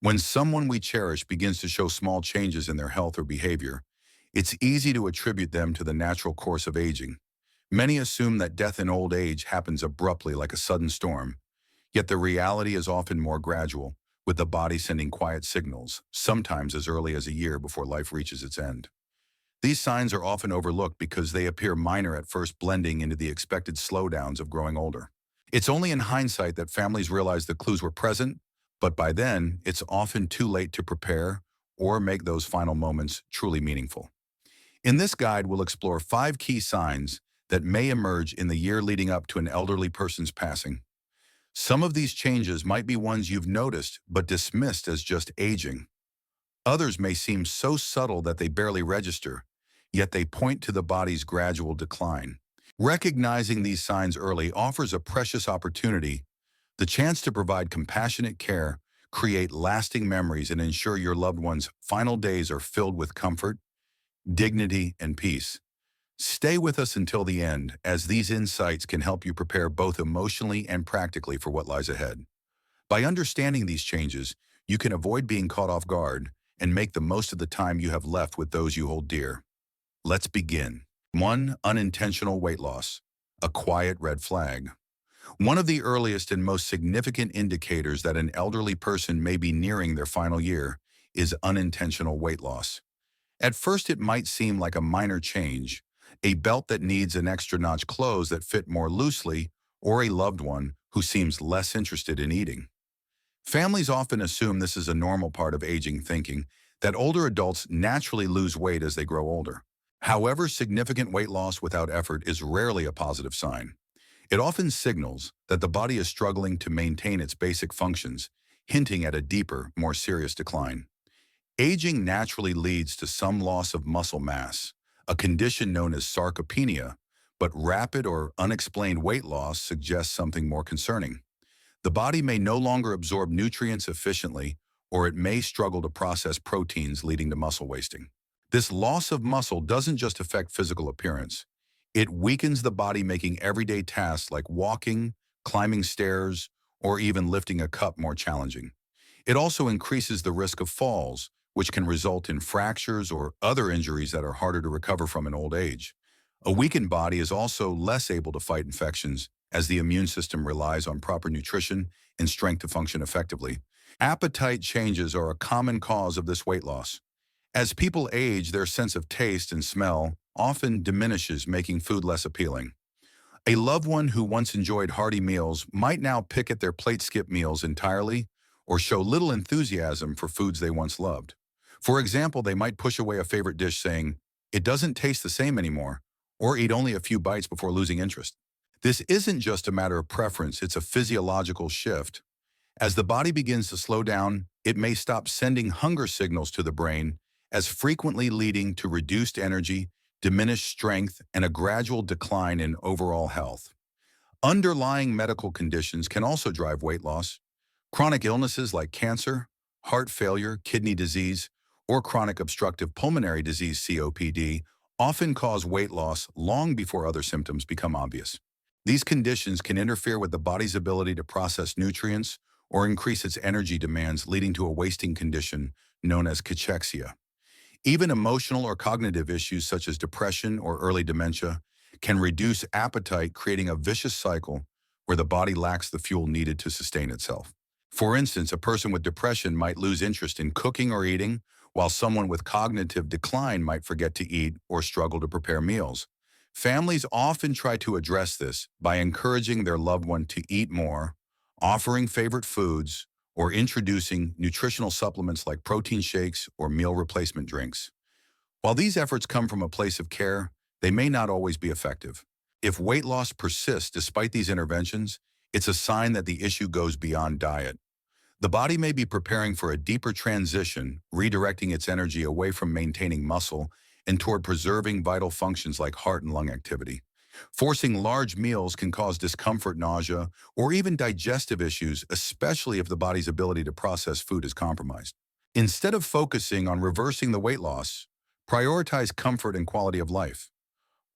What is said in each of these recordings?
When someone we cherish begins to show small changes in their health or behavior, it's easy to attribute them to the natural course of aging. Many assume that death in old age happens abruptly like a sudden storm, yet the reality is often more gradual, with the body sending quiet signals, sometimes as early as a year before life reaches its end. These signs are often overlooked because they appear minor at first, blending into the expected slowdowns of growing older. It's only in hindsight that families realize the clues were present, but by then, it's often too late to prepare or make those final moments truly meaningful. In this guide, we'll explore 5 key signs that may emerge in the year leading up to an elderly person's passing. Some of these changes might be ones you've noticed but dismissed as just aging. Others may seem so subtle that they barely register, yet they point to the body's gradual decline. Recognizing these signs early offers a precious opportunity, the chance to provide compassionate care, create lasting memories, and ensure your loved one's final days are filled with comfort, dignity, and peace. Stay with us until the end, as these insights can help you prepare both emotionally and practically for what lies ahead. By understanding these changes, you can avoid being caught off guard and make the most of the time you have left with those you hold dear. Let's begin. 1. Unintentional weight loss. A quiet red flag. One of the earliest and most significant indicators that an elderly person may be nearing their final year is unintentional weight loss. At first, it might seem like a minor change, a belt that needs an extra notch, clothes that fit more loosely, or a loved one who seems less interested in eating. Families often assume this is a normal part of aging, thinking that older adults naturally lose weight as they grow older. However, significant weight loss without effort is rarely a positive sign. It often signals that the body is struggling to maintain its basic functions, hinting at a deeper, more serious decline. Aging naturally leads to some loss of muscle mass, a condition known as sarcopenia, but rapid or unexplained weight loss suggests something more concerning. The body may no longer absorb nutrients efficiently, or it may struggle to process proteins, leading to muscle wasting. This loss of muscle doesn't just affect physical appearance. It weakens the body, making everyday tasks like walking, climbing stairs, or even lifting a cup more challenging. It also increases the risk of falls, which can result in fractures or other injuries that are harder to recover from in old age. A weakened body is also less able to fight infections, as the immune system relies on proper nutrition and strength to function effectively. Appetite changes are a common cause of this weight loss. As people age, their sense of taste and smell often diminishes, making food less appealing. A loved one who once enjoyed hearty meals might now pick at their plate, skip meals entirely, or show little enthusiasm for foods they once loved. For example, they might push away a favorite dish, saying, "It doesn't taste the same anymore," or eat only a few bites before losing interest. This isn't just a matter of preference, it's a physiological shift. As the body begins to slow down, it may stop sending hunger signals to the brain, as frequently leading to reduced energy, diminished strength, and a gradual decline in overall health. Underlying medical conditions can also drive weight loss. Chronic illnesses like cancer, heart failure, kidney disease, or chronic obstructive pulmonary disease (COPD) often cause weight loss long before other symptoms become obvious. These conditions can interfere with the body's ability to process nutrients or increase its energy demands, leading to a wasting condition known as cachexia. Even emotional or cognitive issues such as depression or early dementia can reduce appetite, creating a vicious cycle where the body lacks the fuel needed to sustain itself. For instance, a person with depression might lose interest in cooking or eating, while someone with cognitive decline might forget to eat or struggle to prepare meals. Families often try to address this by encouraging their loved one to eat more, offering favorite foods, or introducing nutritional supplements like protein shakes or meal replacement drinks. While these efforts come from a place of care, they may not always be effective. If weight loss persists despite these interventions, it's a sign that the issue goes beyond diet. The body may be preparing for a deeper transition, redirecting its energy away from maintaining muscle and toward preserving vital functions like heart and lung activity. Forcing large meals can cause discomfort, nausea, or even digestive issues, especially if the body's ability to process food is compromised. Instead of focusing on reversing the weight loss, prioritize comfort and quality of life.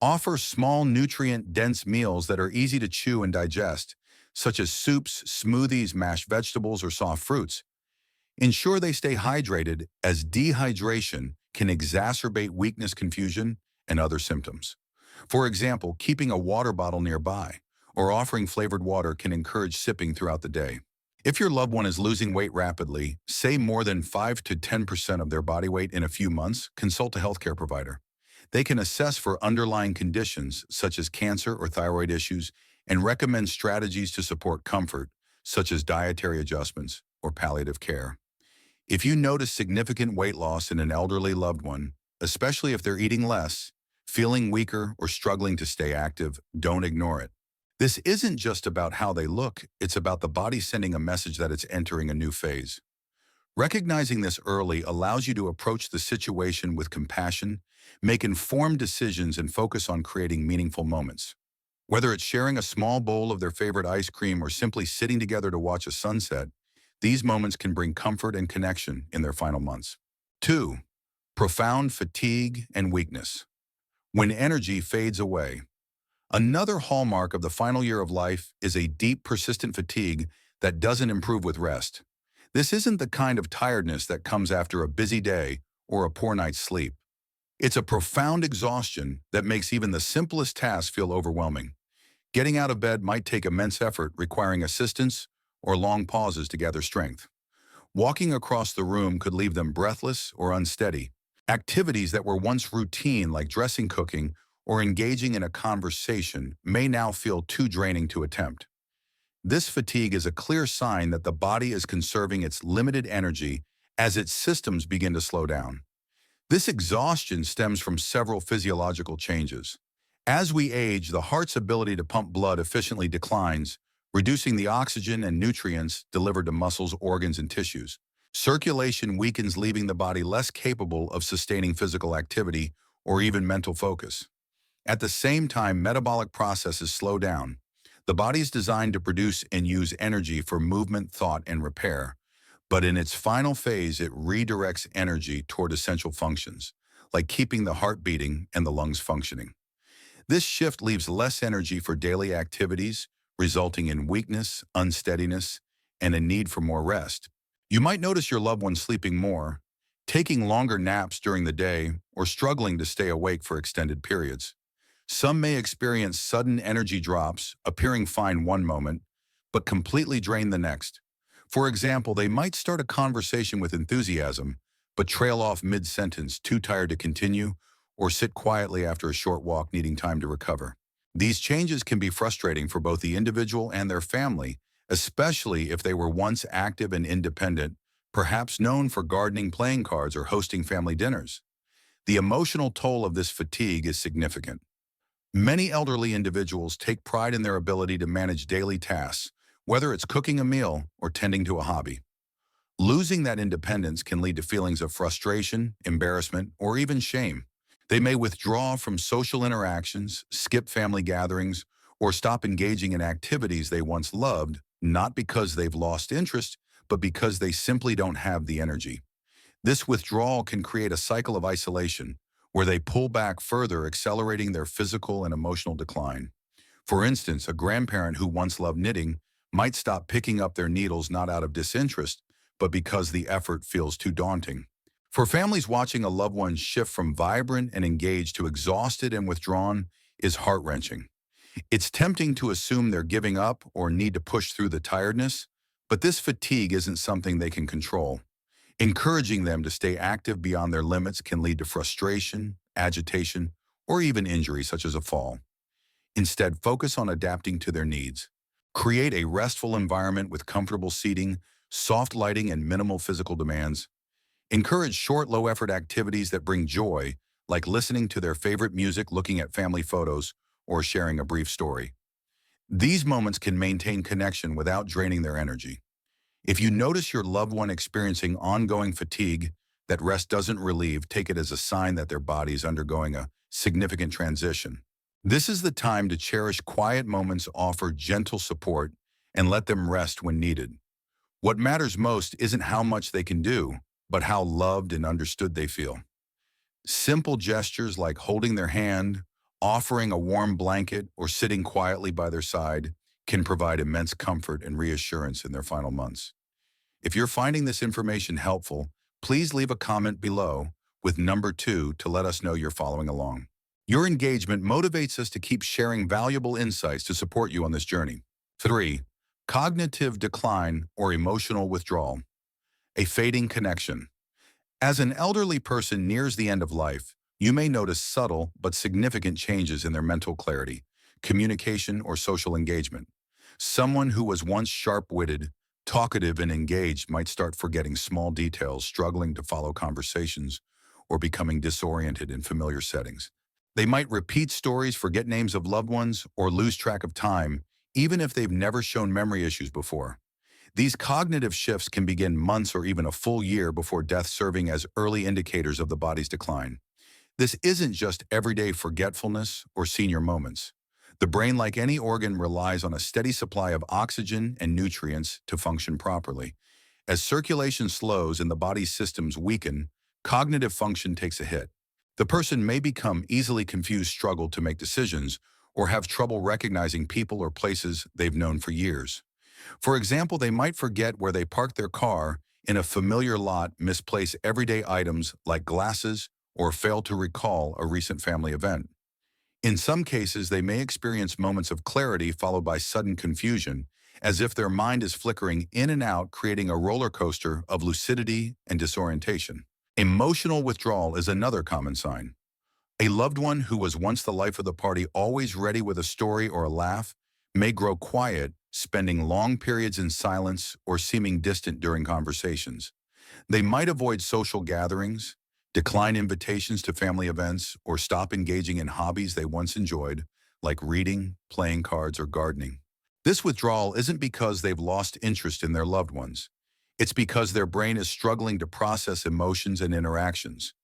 Offer small, nutrient-dense meals that are easy to chew and digest, such as soups, smoothies, mashed vegetables, or soft fruits. Ensure they stay hydrated, as dehydration can exacerbate weakness, confusion, and other symptoms. For example, keeping a water bottle nearby or offering flavored water can encourage sipping throughout the day. If your loved one is losing weight rapidly, say more than 5 to 10% of their body weight in a few months, consult a healthcare provider. They can assess for underlying conditions such as cancer or thyroid issues and recommend strategies to support comfort, such as dietary adjustments or palliative care. If you notice significant weight loss in an elderly loved one, especially if they're eating less, feeling weaker, or struggling to stay active, don't ignore it. This isn't just about how they look, it's about the body sending a message that it's entering a new phase. Recognizing this early allows you to approach the situation with compassion, make informed decisions, and focus on creating meaningful moments. Whether it's sharing a small bowl of their favorite ice cream or simply sitting together to watch a sunset, these moments can bring comfort and connection in their final months. 2. Profound fatigue and weakness. When energy fades away. Another hallmark of the final year of life is a deep, persistent fatigue that doesn't improve with rest. This isn't the kind of tiredness that comes after a busy day or a poor night's sleep. It's a profound exhaustion that makes even the simplest tasks feel overwhelming. Getting out of bed might take immense effort, requiring assistance or long pauses to gather strength. Walking across the room could leave them breathless or unsteady. Activities that were once routine, like dressing, cooking, or engaging in a conversation, may now feel too draining to attempt. This fatigue is a clear sign that the body is conserving its limited energy as its systems begin to slow down. This exhaustion stems from several physiological changes. As we age, the heart's ability to pump blood efficiently declines, reducing the oxygen and nutrients delivered to muscles, organs, and tissues. Circulation weakens, leaving the body less capable of sustaining physical activity or even mental focus. At the same time, metabolic processes slow down. The body is designed to produce and use energy for movement, thought, and repair. But in its final phase, it redirects energy toward essential functions, like keeping the heart beating and the lungs functioning. This shift leaves less energy for daily activities, resulting in weakness, unsteadiness, and a need for more rest. You might notice your loved one sleeping more, taking longer naps during the day, or struggling to stay awake for extended periods. Some may experience sudden energy drops, appearing fine one moment, but completely drained the next. For example, they might start a conversation with enthusiasm, but trail off mid-sentence, too tired to continue, or sit quietly after a short walk, needing time to recover. These changes can be frustrating for both the individual and their family, especially if they were once active and independent, perhaps known for gardening, playing cards, or hosting family dinners. The emotional toll of this fatigue is significant. Many elderly individuals take pride in their ability to manage daily tasks, whether it's cooking a meal or tending to a hobby. Losing that independence can lead to feelings of frustration, embarrassment, or even shame. They may withdraw from social interactions, skip family gatherings, or stop engaging in activities they once loved, not because they've lost interest, but because they simply don't have the energy. This withdrawal can create a cycle of isolation, where they pull back further, accelerating their physical and emotional decline. For instance, a grandparent who once loved knitting might stop picking up their needles, not out of disinterest, but because the effort feels too daunting. For families, watching a loved one shift from vibrant and engaged to exhausted and withdrawn is heart-wrenching. It's tempting to assume they're giving up or need to push through the tiredness, but this fatigue isn't something they can control. Encouraging them to stay active beyond their limits can lead to frustration, agitation, or even injury, such as a fall. Instead, focus on adapting to their needs. Create a restful environment with comfortable seating, soft lighting, and minimal physical demands. Encourage short, low-effort activities that bring joy, like listening to their favorite music, looking at family photos, or sharing a brief story. These moments can maintain connection without draining their energy. If you notice your loved one experiencing ongoing fatigue that rest doesn't relieve, take it as a sign that their body is undergoing a significant transition. This is the time to cherish quiet moments, offer gentle support, and let them rest when needed. What matters most isn't how much they can do, but how loved and understood they feel. Simple gestures like holding their hand, offering a warm blanket, or sitting quietly by their side can provide immense comfort and reassurance in their final months. If you're finding this information helpful, please leave a comment below with number 2 to let us know you're following along. Your engagement motivates us to keep sharing valuable insights to support you on this journey. 3. Cognitive decline or emotional withdrawal. A fading connection. As an elderly person nears the end of life, you may notice subtle but significant changes in their mental clarity, communication, or social engagement. Someone who was once sharp-witted, talkative, and engaged might start forgetting small details, struggling to follow conversations, or becoming disoriented in familiar settings. They might repeat stories, forget names of loved ones, or lose track of time, even if they've never shown memory issues before. These cognitive shifts can begin months or even a full year before death, serving as early indicators of the body's decline. This isn't just everyday forgetfulness or senior moments. The brain, like any organ, relies on a steady supply of oxygen and nutrients to function properly. As circulation slows and the body's systems weaken, cognitive function takes a hit. The person may become easily confused, struggle to make decisions, or have trouble recognizing people or places they've known for years. For example, they might forget where they parked their car in a familiar lot, misplace everyday items like glasses, or fail to recall a recent family event. In some cases, they may experience moments of clarity followed by sudden confusion, as if their mind is flickering in and out, creating a roller coaster of lucidity and disorientation. Emotional withdrawal is another common sign. A loved one who was once the life of the party, always ready with a story or a laugh, may grow quiet, spending long periods in silence or seeming distant during conversations. They might avoid social gatherings, decline invitations to family events, or stop engaging in hobbies they once enjoyed, like reading, playing cards, or gardening. This withdrawal isn't because they've lost interest in their loved ones. It's because their brain is struggling to process emotions and interactions.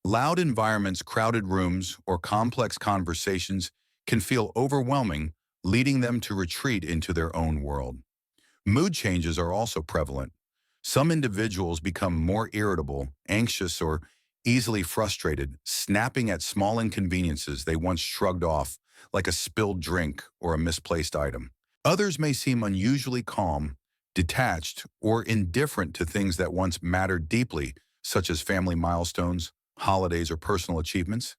Loud environments, crowded rooms, or complex conversations can feel overwhelming, leading them to retreat into their own world. Mood changes are also prevalent. Some individuals become more irritable, anxious, or easily frustrated, snapping at small inconveniences they once shrugged off, like a spilled drink or a misplaced item. Others may seem unusually calm, detached, or indifferent to things that once mattered deeply, such as family milestones, holidays, or personal achievements.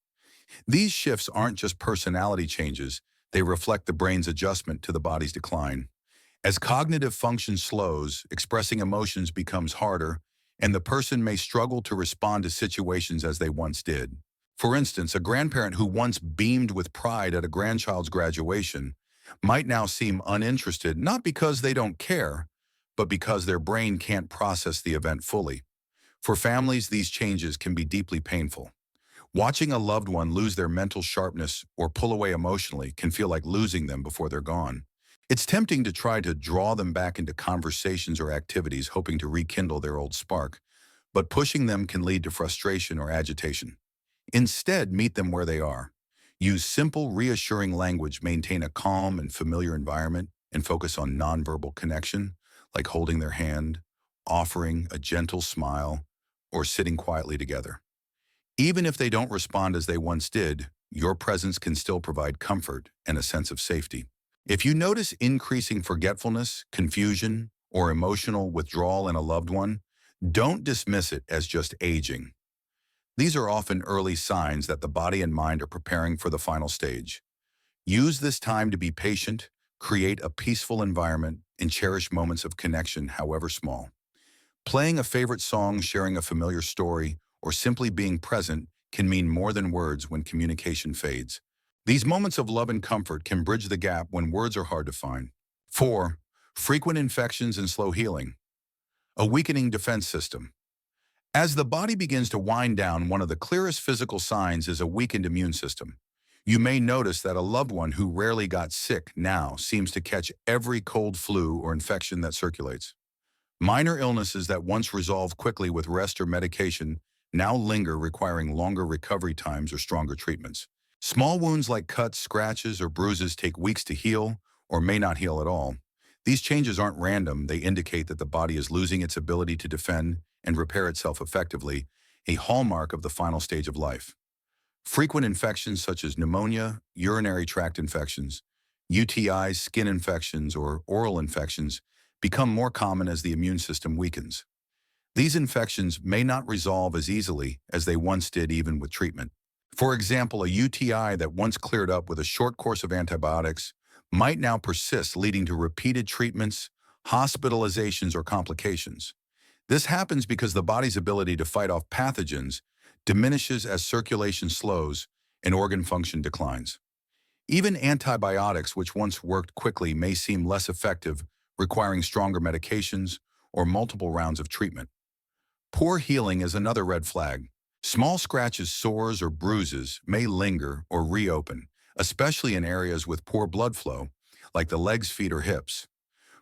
These shifts aren't just personality changes, they reflect the brain's adjustment to the body's decline. As cognitive function slows, expressing emotions becomes harder, and the person may struggle to respond to situations as they once did. For instance, a grandparent who once beamed with pride at a grandchild's graduation might now seem uninterested, not because they don't care, but because their brain can't process the event fully. For families, these changes can be deeply painful. Watching a loved one lose their mental sharpness or pull away emotionally can feel like losing them before they're gone. It's tempting to try to draw them back into conversations or activities, hoping to rekindle their old spark, but pushing them can lead to frustration or agitation. Instead, meet them where they are. Use simple, reassuring language, maintain a calm and familiar environment, and focus on nonverbal connection, like holding their hand, offering a gentle smile, or sitting quietly together. Even if they don't respond as they once did, your presence can still provide comfort and a sense of safety. If you notice increasing forgetfulness, confusion, or emotional withdrawal in a loved one, don't dismiss it as just aging. These are often early signs that the body and mind are preparing for the final stage. Use this time to be patient, create a peaceful environment, and cherish moments of connection, however small. Playing a favorite song, sharing a familiar story, or simply being present can mean more than words when communication fades. These moments of love and comfort can bridge the gap when words are hard to find. 4. Frequent infections and slow healing. A weakening defense system. As the body begins to wind down, one of the clearest physical signs is a weakened immune system. You may notice that a loved one who rarely got sick now seems to catch every cold, flu, or infection that circulates. Minor illnesses that once resolved quickly with rest or medication now linger, requiring longer recovery times or stronger treatments. Small wounds like cuts, scratches, or bruises take weeks to heal or may not heal at all. These changes aren't random. They indicate that the body is losing its ability to defend and repair itself effectively, a hallmark of the final stage of life. Frequent infections such as pneumonia, urinary tract infections, UTIs, skin infections, or oral infections become more common as the immune system weakens. These infections may not resolve as easily as they once did even with treatment. For example, a UTI that once cleared up with a short course of antibiotics might now persist, leading to repeated treatments, hospitalizations, or complications. This happens because the body's ability to fight off pathogens diminishes as circulation slows and organ function declines. Even antibiotics, which once worked quickly, may seem less effective, requiring stronger medications or multiple rounds of treatment. Poor healing is another red flag. Small scratches, sores, or bruises may linger or reopen, especially in areas with poor blood flow, like the legs, feet, or hips.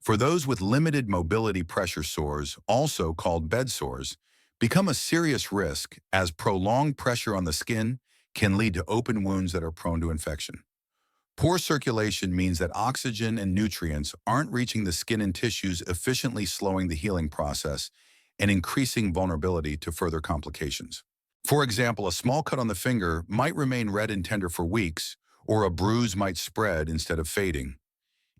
For those with limited mobility, pressure sores, also called bed sores, become a serious risk as prolonged pressure on the skin can lead to open wounds that are prone to infection. Poor circulation means that oxygen and nutrients aren't reaching the skin and tissues, efficiently slowing the healing process and increasing vulnerability to further complications. For example, a small cut on the finger might remain red and tender for weeks, or a bruise might spread instead of fading.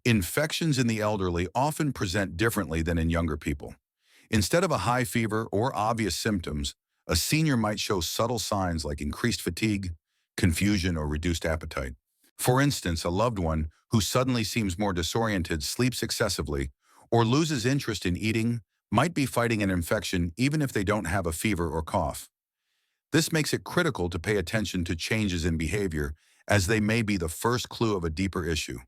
Infections in the elderly often present differently than in younger people. Instead of a high fever or obvious symptoms, a senior might show subtle signs like increased fatigue, confusion, or reduced appetite. For instance, a loved one who suddenly seems more disoriented, sleeps excessively, or loses interest in eating might be fighting an infection even if they don't have a fever or cough. This makes it critical to pay attention to changes in behavior, as they may be the first clue of a deeper issue.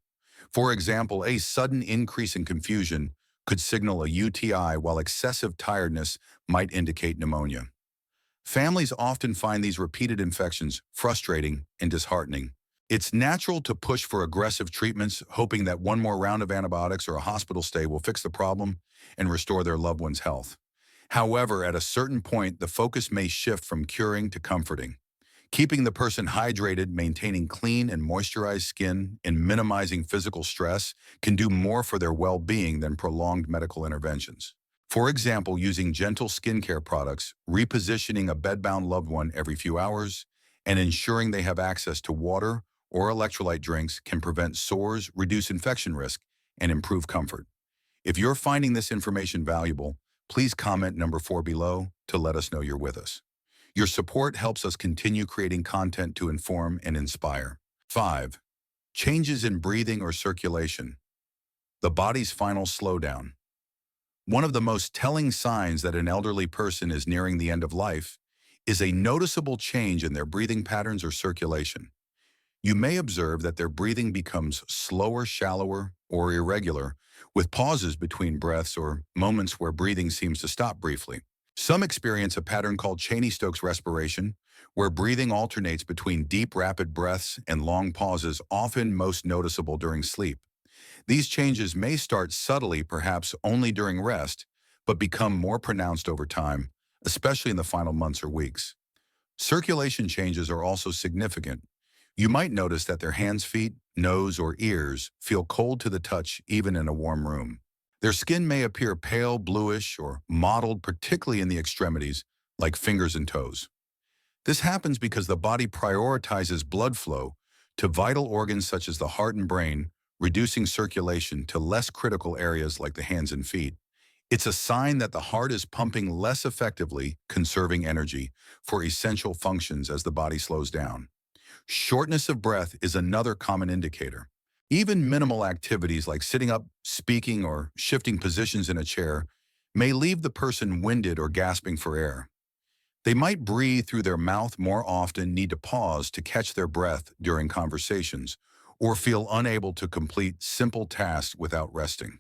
For example, a sudden increase in confusion could signal a UTI, while excessive tiredness might indicate pneumonia. Families often find these repeated infections frustrating and disheartening. It's natural to push for aggressive treatments, hoping that one more round of antibiotics or a hospital stay will fix the problem and restore their loved one's health. However, at a certain point, the focus may shift from curing to comforting. Keeping the person hydrated, maintaining clean and moisturized skin, and minimizing physical stress can do more for their well-being than prolonged medical interventions. For example, using gentle skincare products, repositioning a bedbound loved one every few hours, and ensuring they have access to water or electrolyte drinks can prevent sores, reduce infection risk, and improve comfort. If you're finding this information valuable, please comment number 4 below to let us know you're with us. Your support helps us continue creating content to inform and inspire. 5. Changes in breathing or circulation. The body's final slowdown. One of the most telling signs that an elderly person is nearing the end of life is a noticeable change in their breathing patterns or circulation. You may observe that their breathing becomes slower, shallower, or irregular, with pauses between breaths or moments where breathing seems to stop briefly. Some experience a pattern called Cheney-Stokes respiration, where breathing alternates between deep, rapid breaths and long pauses, often most noticeable during sleep. These changes may start subtly, perhaps only during rest, but become more pronounced over time, especially in the final months or weeks. Circulation changes are also significant. You might notice that their hands, feet, nose, or ears feel cold to the touch even in a warm room. Their skin may appear pale, bluish, or mottled, particularly in the extremities, like fingers and toes. This happens because the body prioritizes blood flow to vital organs such as the heart and brain, reducing circulation to less critical areas like the hands and feet. It's a sign that the heart is pumping less effectively, conserving energy for essential functions as the body slows down. Shortness of breath is another common indicator. Even minimal activities like sitting up, speaking, or shifting positions in a chair may leave the person winded or gasping for air. They might breathe through their mouth more often, need to pause to catch their breath during conversations, or feel unable to complete simple tasks without resting.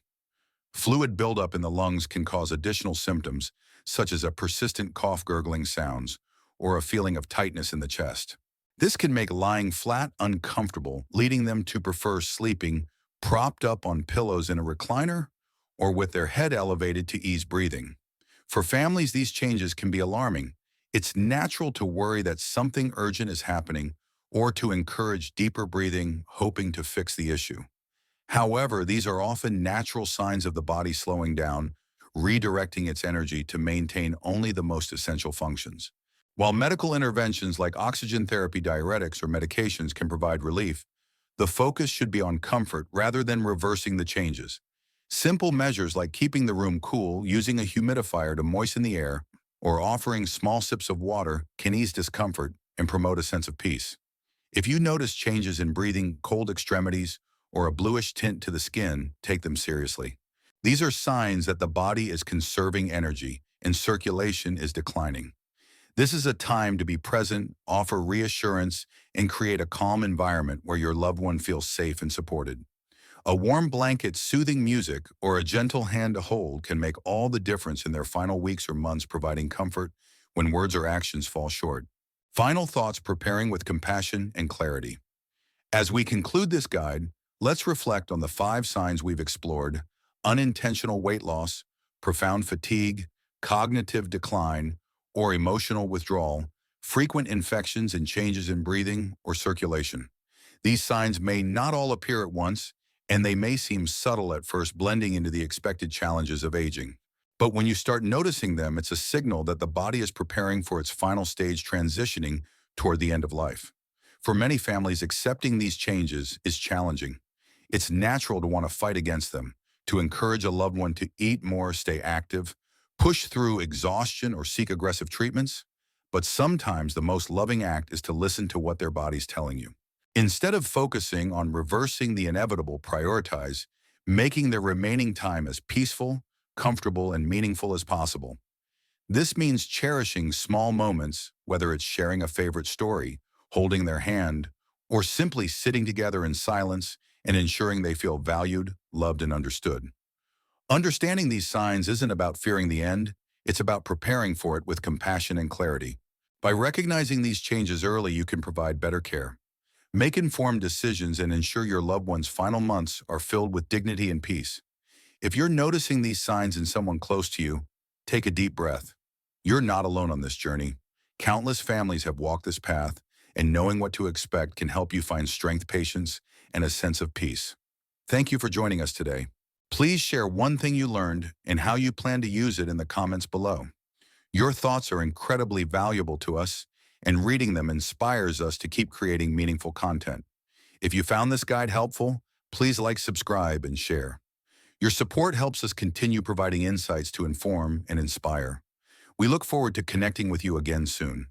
Fluid buildup in the lungs can cause additional symptoms, such as a persistent cough, gurgling sounds, or a feeling of tightness in the chest. This can make lying flat uncomfortable, leading them to prefer sleeping propped up on pillows in a recliner or with their head elevated to ease breathing. For families, these changes can be alarming. It's natural to worry that something urgent is happening or to encourage deeper breathing, hoping to fix the issue. However, these are often natural signs of the body slowing down, redirecting its energy to maintain only the most essential functions. While medical interventions like oxygen therapy, diuretics, or medications can provide relief, the focus should be on comfort rather than reversing the changes. Simple measures like keeping the room cool, using a humidifier to moisten the air, or offering small sips of water can ease discomfort and promote a sense of peace. If you notice changes in breathing, cold extremities, or a bluish tint to the skin, take them seriously. These are signs that the body is conserving energy and circulation is declining. This is a time to be present, offer reassurance, and create a calm environment where your loved one feels safe and supported. A warm blanket, soothing music, or a gentle hand to hold can make all the difference in their final weeks or months, providing comfort when words or actions fall short. Final thoughts: preparing with compassion and clarity. As we conclude this guide, let's reflect on the 5 signs we've explored: unintentional weight loss, profound fatigue, cognitive decline, or emotional withdrawal, frequent infections and changes in breathing or circulation. These signs may not all appear at once, and they may seem subtle at first, blending into the expected challenges of aging. But when you start noticing them, it's a signal that the body is preparing for its final stage, transitioning toward the end of life. For many families, accepting these changes is challenging. It's natural to want to fight against them, to encourage a loved one to eat more, stay active, push through exhaustion, or seek aggressive treatments. But sometimes the most loving act is to listen to what their body's telling you. Instead of focusing on reversing the inevitable, prioritize making their remaining time as peaceful, comfortable, and meaningful as possible. This means cherishing small moments, whether it's sharing a favorite story, holding their hand, or simply sitting together in silence, and ensuring they feel valued, loved, and understood. Understanding these signs isn't about fearing the end, it's about preparing for it with compassion and clarity. By recognizing these changes early, you can provide better care, make informed decisions, and ensure your loved one's final months are filled with dignity and peace. If you're noticing these signs in someone close to you, take a deep breath. You're not alone on this journey. Countless families have walked this path, and knowing what to expect can help you find strength, patience, and a sense of peace. Thank you for joining us today. Please share one thing you learned and how you plan to use it in the comments below. Your thoughts are incredibly valuable to us, and reading them inspires us to keep creating meaningful content. If you found this guide helpful, please like, subscribe, and share. Your support helps us continue providing insights to inform and inspire. We look forward to connecting with you again soon.